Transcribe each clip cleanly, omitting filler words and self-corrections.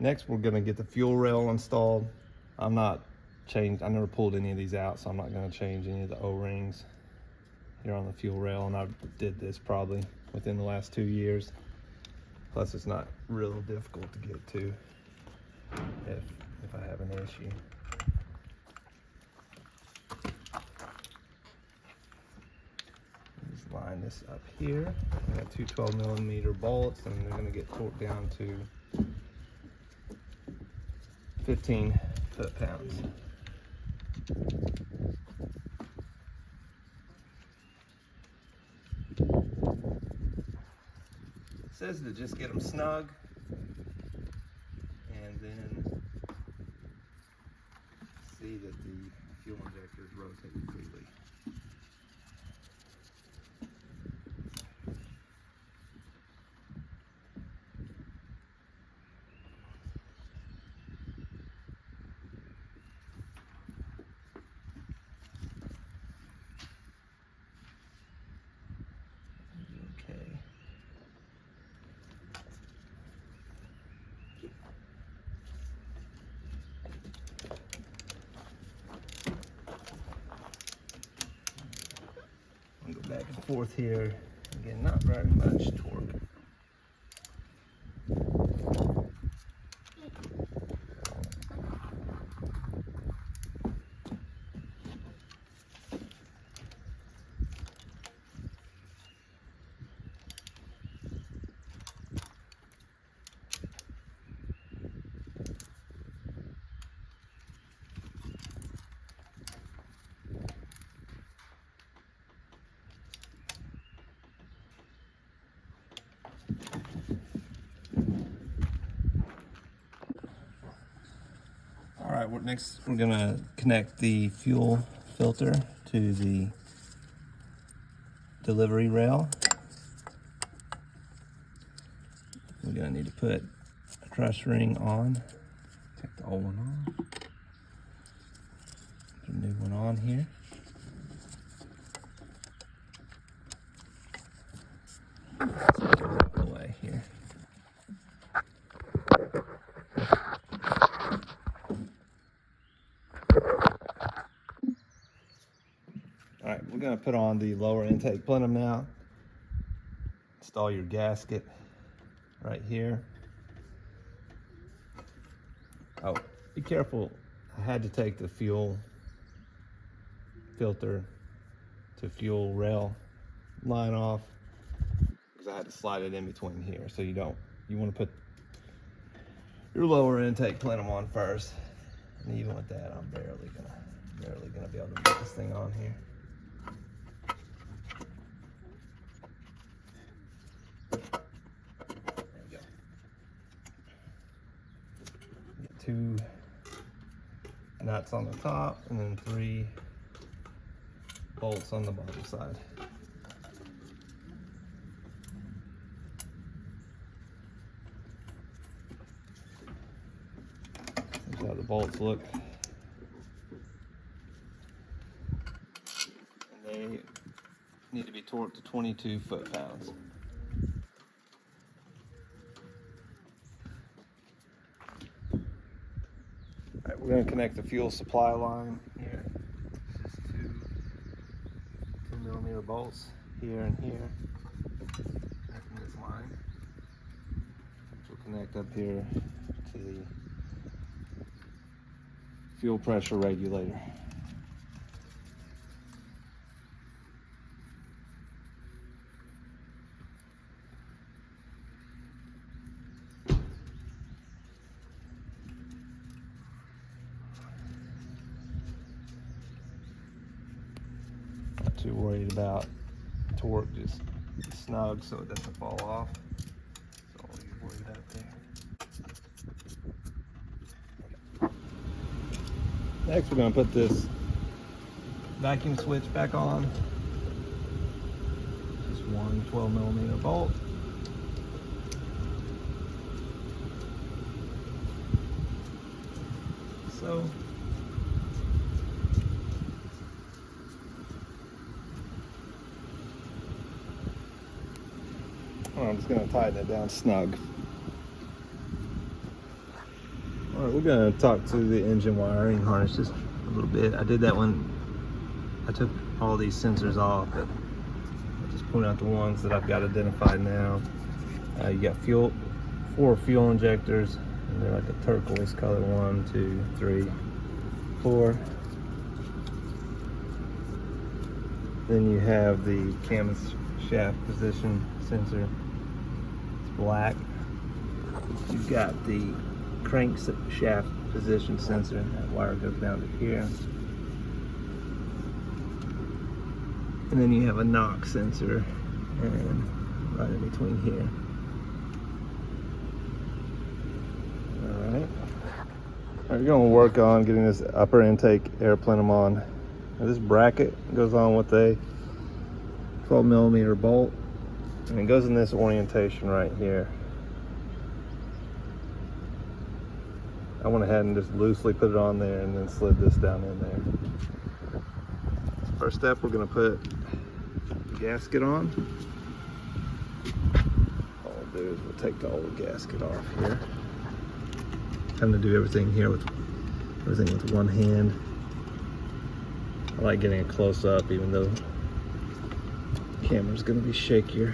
Next, we're gonna get the fuel rail installed. I never pulled any of these out, so I'm not gonna change any of the O-rings here on the fuel rail, and I did this probably within the last 2 years. Plus, it's not real difficult to get to if I have an issue. Just line this up here. I got two 12mm bolts, and they're gonna get torqued down to 15 foot-pounds. It says to just get them snug, and then see that the fuel injectors rotate freely. Go back and forth here. Again, not very much torque. All right, next we're gonna connect the fuel filter to the delivery rail. We're gonna need to put a truss ring on. Take the old one off. Put a new one on here. Take it out of the way here. All right, we're gonna put on the lower intake plenum now. Install your gasket right here. Oh, be careful. I had to take the fuel filter to fuel rail line off because I had to slide it in between here. So you want to put your lower intake plenum on first. And even with that, I'm barely gonna be able to get this thing on here. Two nuts on the top and then 3 bolts on the bottom side. That's how the bolts look. And they need to be torqued to 22 foot-pounds. We're going to connect the fuel supply line here. Just two 2mm bolts here and here. Connecting this line, which will connect up here to the fuel pressure regulator. Too worried about torque, just snug so it doesn't fall off. That's all you're worried about there. Next, we're going to put this vacuum switch back on. Just one 12mm bolt. So I'm just going to tighten it down snug. All right, we're gonna talk to the engine wiring harness just a little bit. I did that when I took all these sensors off, but I'll just point out the ones that I've got identified now. You got 4 fuel injectors, and they're like a turquoise color. 1, 2, 3, 4. Then you have the camshaft position sensor. It's black. You've got the crankshaft position sensor. That wire goes down to here. And then you have a knock sensor, and right in between here. All right, we're going to work on getting this upper intake air plenum on. Now this bracket goes on with a 12mm bolt, and it goes in this orientation right here. I went ahead and just loosely put it on there and then slid this down in there. First step, we're going to put the gasket on. All we'll do is we'll take the old gasket off here. I'm going to do everything here with one hand. I like getting a close up, even though the camera's going to be shakier.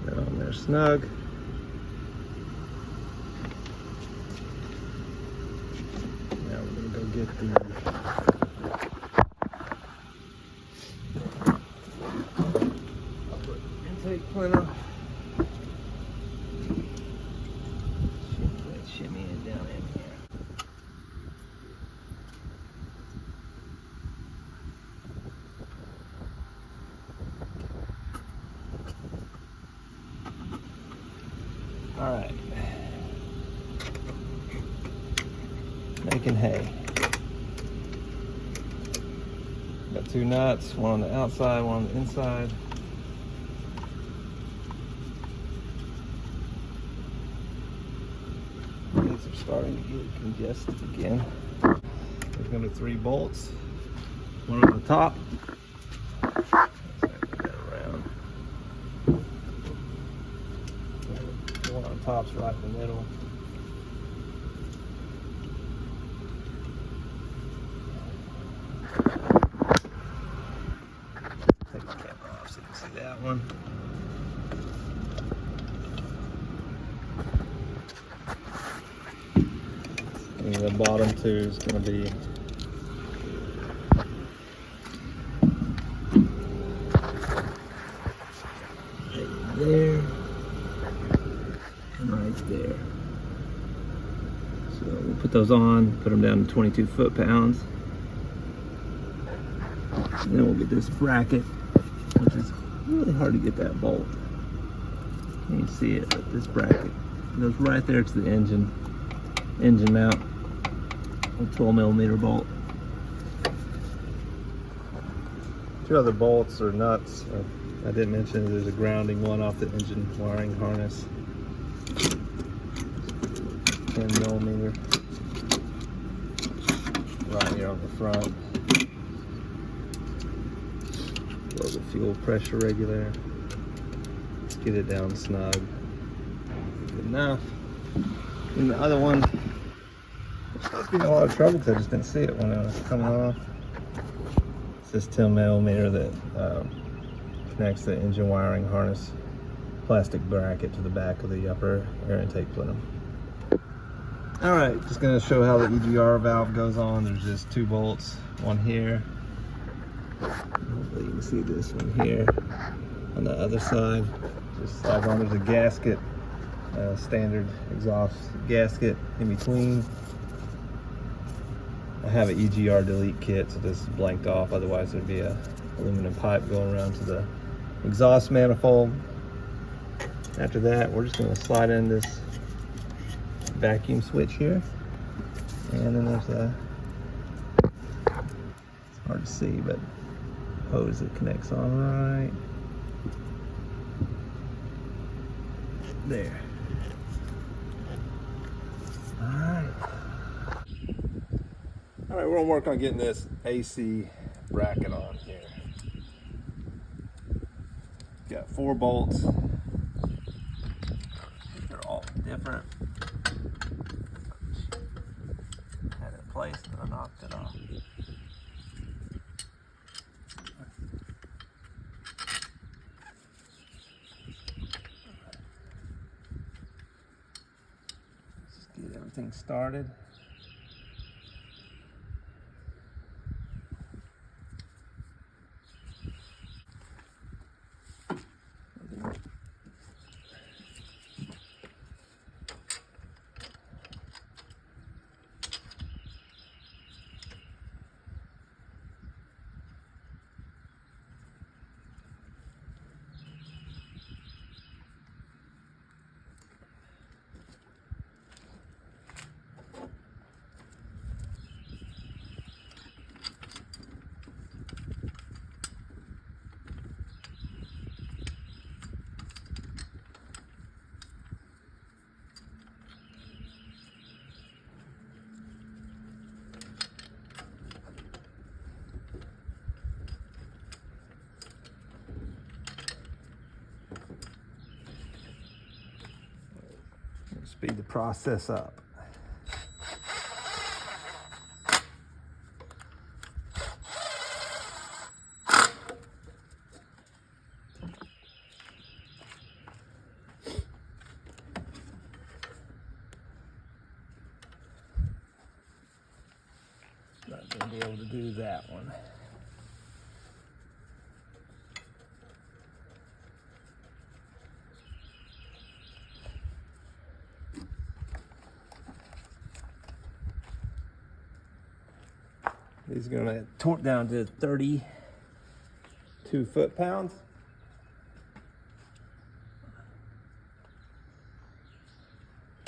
That on there snug. Now we're going to go get the intake plenum. Shimmy it down in here. All right, making hay. Got 2 nuts, one on the outside, one on the inside. These are starting to get congested again. There's going to be 3 bolts, one on the top. One on top's right in the middle. Take the camera off so you can see that one. And the bottom 2 is going to be right there and right there. So we'll put those on, put them down to 22 foot-pounds. And then we'll get this bracket, which is really hard to get that bolt. You can see it, but this bracket goes right there to the engine mount, a 12mm bolt. 2 other bolts or nuts. I didn't mention there's a grounding one off the engine wiring harness. 10mm right here on the front. Blow the fuel pressure regulator. Let's get it down snug. Good enough. And the other one, it's supposed to be in a lot of trouble because I just didn't see it when it was coming off. It's this 10mm that connects the engine wiring harness plastic bracket to the back of the upper air intake plenum. All right, just gonna show how the EGR valve goes on. There's just 2 bolts, one here. Hopefully you can see this one here. On the other side, just slide on. There's a gasket, standard exhaust gasket in between. I have an EGR delete kit, so this is blanked off. Otherwise, there'd be a aluminum pipe going around to the exhaust manifold. After that, we're just going to slide in this vacuum switch here, and then there's a, it's hard to see, but hose that connects on right there. All right, we're gonna work on getting this AC bracket on here. Got 4 bolts. They're all different. Had it placed and I knocked it off. Let's just get everything started. Speed the process up. Not going to be able to do that one. He's going to torque down to 32 foot-pounds.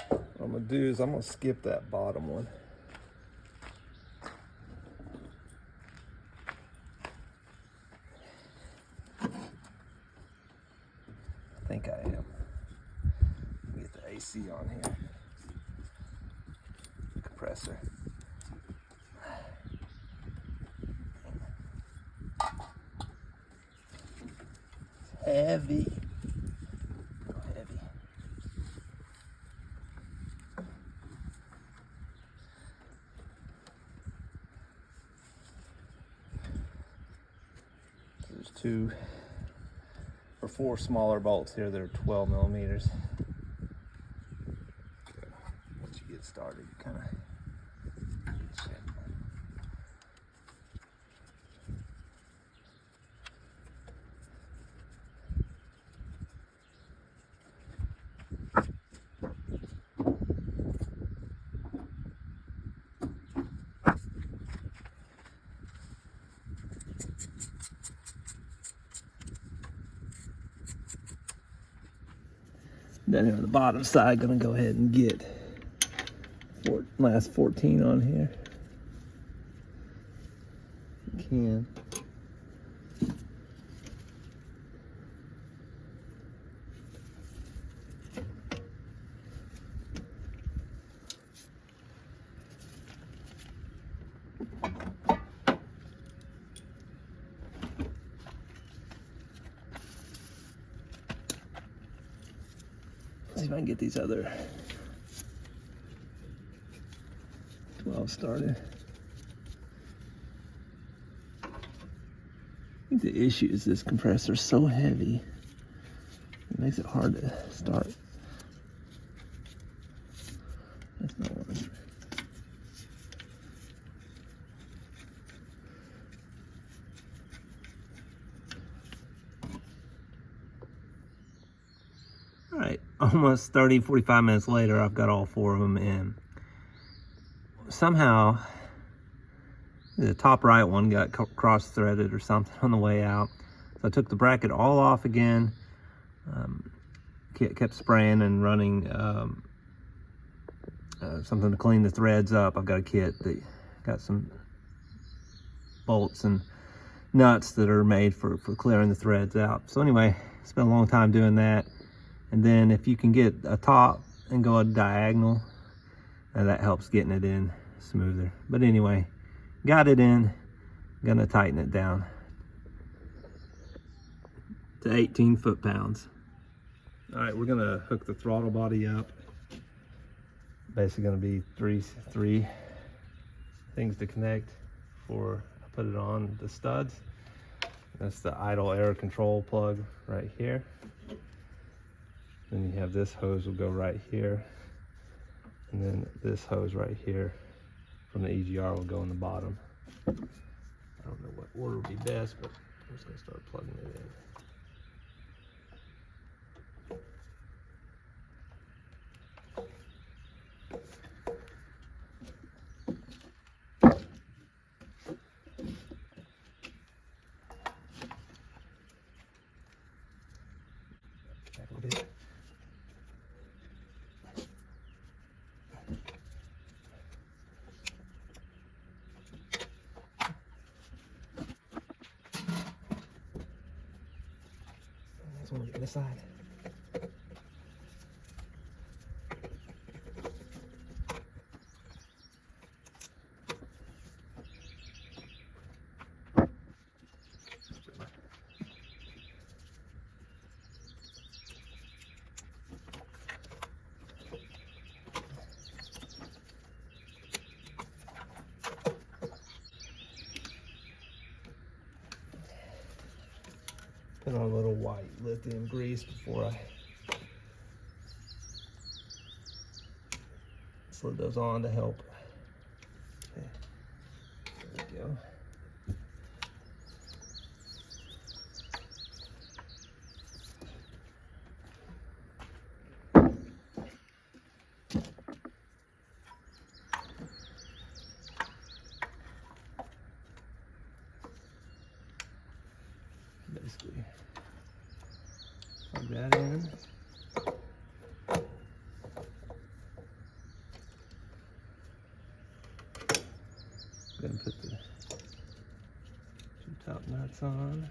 What I'm going to do is I'm going to skip that bottom one. I think I am. Get the AC on here. Compressor. Heavy. Oh, heavy. There's 2 or 4 smaller bolts here that are 12 millimeters. Once you get started, you kind of check. Down here on the bottom side, gonna go ahead and get last 14 on here. You can. See if I can get these other 12 started. I think the issue is this compressor is so heavy, it makes it hard to start. That's not working. All right, almost 45 minutes later, I've got all 4 of them in. Somehow, the top right one got cross-threaded or something on the way out. So I took the bracket all off again, kept spraying and running something to clean the threads up. I've got a kit that got some bolts and nuts that are made for clearing the threads out. So anyway, spent a long time doing that. And then if you can get a top and go a diagonal, that helps getting it in smoother. But anyway, got it in, gonna tighten it down. to 18 foot-pounds. All right, we're gonna hook the throttle body up. Basically gonna be three things to connect before I put it on the studs. That's the idle air control plug right here. Then you have this hose will go right here. And then this hose right here from the EGR will go in the bottom. I don't know what order would be best, but I'm just gonna start plugging it in. Back a little bit. This one will get on this side. Put on a little white lithium grease before I slid those on to help. Okay. There we go. Basically plug that in. Go ahead and put the two top nuts on.